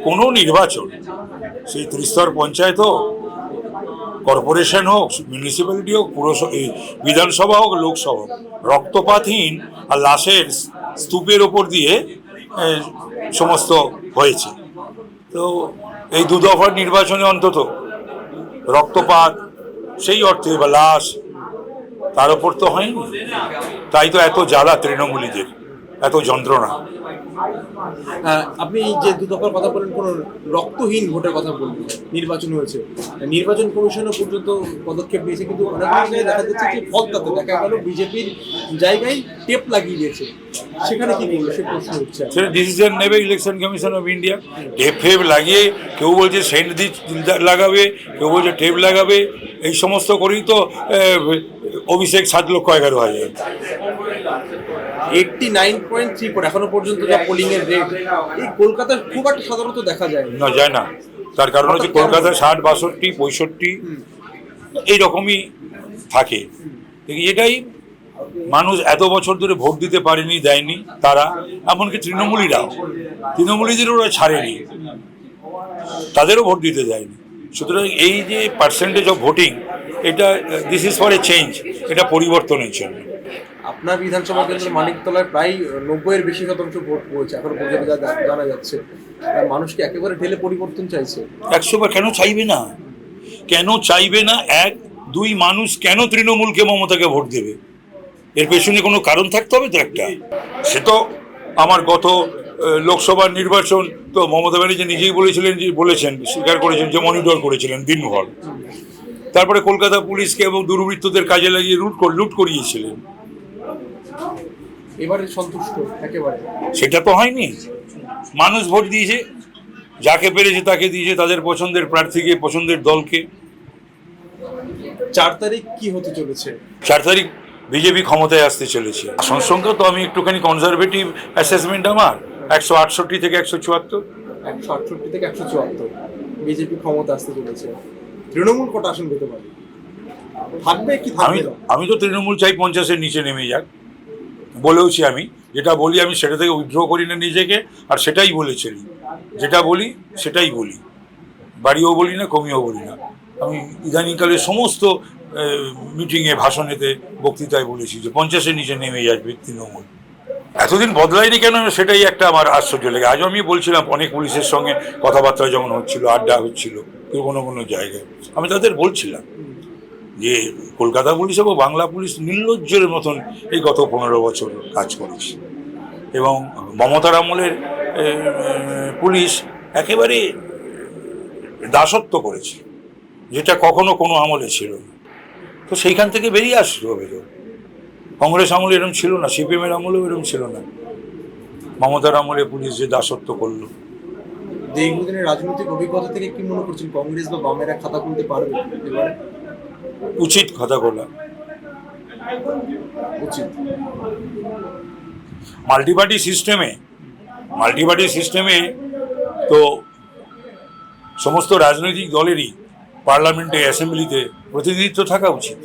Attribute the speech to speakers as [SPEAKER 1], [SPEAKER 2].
[SPEAKER 1] কোনো নির্বাচন, সেই ত্রিস্তর পঞ্চায়েত হোক, কর্পোরেশন হোক, মিউনিসিপ্যালিটি হোক, এই বিধানসভা হোক, লোকসভা হোক, রক্তপাতহীন আর লাশের স্তূপের ওপর দিয়ে সমস্ত হয়েছে। তো এই দু দফার নির্বাচনে অন্তত রক্তপাত সেই অর্থে বা লাশ তার ওপর তো হয়নি। তাই তো এত জ্বালা তৃণমূলীদের, এত যন্ত্রণা।
[SPEAKER 2] আপনি যে দু দফার কথা বলেন, কোন রক্তহীন ভোটের কথা বলবেন, নির্বাচন হয়েছে, নির্বাচন কমিশনও পর্যন্ত পদক্ষেপ নিয়েছে, কিন্তু অনেক জায়গায় দেখা যাচ্ছে যে ফলতাতে দেখা গেল বিজেপির জায়গায় টেপ লাগিয়ে দিয়েছে। সেখানে কি বলবো, সে প্রশ্ন উঠছে।
[SPEAKER 1] সেটা ডিসিশন নেবে election commission of India. Tape ফেপ লাগিয়ে, কেউ বলছে সেন্ট লাগাবে, কেউ বলছে টেপ লাগাবে, এই সমস্ত করেই তো অভিষেক 7,11,000।
[SPEAKER 2] 89.34 এখনো পর্যন্ত যা পোলিং এর রেট, এই কলকাতার খুব একটা সাধারণত দেখা যায়
[SPEAKER 1] না, যায় না। তার কারণ হচ্ছে কলকাতায় 60, 62, 65 এইরকমই থাকে। এটাই মানুষ এত বছর ধরে ভোট দিতে পারেনি, দেয়নি তারা, এমনকি তৃণমূলীদের ওরা ছাড়েনি, তাদেরও ভোট দিতে দেয়নি। সুতরাং এই যে পার্সেন্টেজ অফ ভোটিং, এটা this is for a change, এটা পরিবর্তনের জন্য।
[SPEAKER 2] আপনার বিধানসভা কেন্দ্র মানিকতলায় প্রায় 90-এর বেশি শতাংশ ভোট পড়েছে এখনো পর্যন্ত যা জানা যাচ্ছে। মানুষকে একেবারে ঢেলে পরিবর্তন চাইছে।
[SPEAKER 1] 100বার কেন চাইবে না? কেন চাইবে না? 1, 2 মানুষ কেন তৃণমূলকে, মমতাকে ভোট দেবে? এর পেছনে কোনো কারণ থাকতে হবে তো একটা। সে তো আমার গত লোকসভার নির্বাচন তো মমতা ব্যানার্জি নিজেই বলেছেন, স্বীকার করেছেন যে মনিটর করেছিলেন দিনভর। তারপরে কলকাতা পুলিশকে এবং দুর্বৃত্তদের কাজে লাগিয়ে লুট করিয়েছিলেন।
[SPEAKER 2] এবারে সন্তুষ্ট একেবারে?
[SPEAKER 1] সেটা তো হয়নি। মানুষ ভোট দিয়েছে, যাকে পেরেছে তাকে দিয়েছে, তাদের পছন্দের প্রার্থীকে, পছন্দের দলকে।
[SPEAKER 2] 4 তারিখ কি হতে চলেছে?
[SPEAKER 1] 4 তারিখ বিজেপি ক্ষমতায় আসতে চলেছে। আসন সংখ্যা তো আমি একটুখানি কনজারভেটিভ অ্যাসেসমেন্ট আমার 168 থেকে 174।
[SPEAKER 2] 168 থেকে 174 বিজেপি ক্ষমতা আসতে চলেছে। তৃণমূল কত আসন পেতে পারে, থাকবে কি থাকবে না?
[SPEAKER 1] আমি তো তৃণমূল চাই 50-এর নিচে নেমে যাক, বলেওছি। আমি যেটা বলি আমি সেটা থেকে উইথড্র করি না নিজেকে, আর সেটাই বলেছিলি। যেটা বলি সেটাই বলি, বাড়িও বলি না, কমিও বলি না। আমি ইদানিংকালে সমস্ত মিটিংয়ে, ভাষণেতে, বক্তৃতায় বলেছি যে 50-এর নিচে নেমে যাবে তৃণমূল। এতদিন বদলায়নি কেন, সেটাই একটা আমার আশ্চর্য লেগে। আজও আমি বলছিলাম, অনেক পুলিশের সঙ্গে কথাবার্তা যখন হচ্ছিল, আড্ডা হচ্ছিল কোনো কোনো জায়গায়, আমি তাদের বলছিলাম যে কলকাতা পুলিশ এবং বাংলা পুলিশ নির্লজ্জের মতন এই গত 15 বছর কাজ করেছে, এবং মমতার আমলের পুলিশ একেবারে দাসত্ব করেছে, যেটা কখনো কোনো আমলে ছিল না। তো সেইখান থেকে বেরিয়ে আসতে হবে। তো কংগ্রেস আমলে এরকম ছিল না, সিপিএমের আমলেও এরকম ছিল না। মমতার আমলে পুলিশ যে দাসত্ব করলো।
[SPEAKER 2] দীর্ঘদিনের রাজনৈতিক অভিজ্ঞতা থেকে কি মনে করছেন, কংগ্রেস বা বামেরা খাতা খুলতে পারবে এবারে?
[SPEAKER 1] উচিত খাতা খোলা,
[SPEAKER 2] উচিত।
[SPEAKER 1] মাল্টিপার্টি সিস্টেমে তো সমস্ত রাজনৈতিক দলেরই পার্লামেন্টে, অ্যাসেম্বলিতে প্রতিনিধিত্ব থাকা উচিত।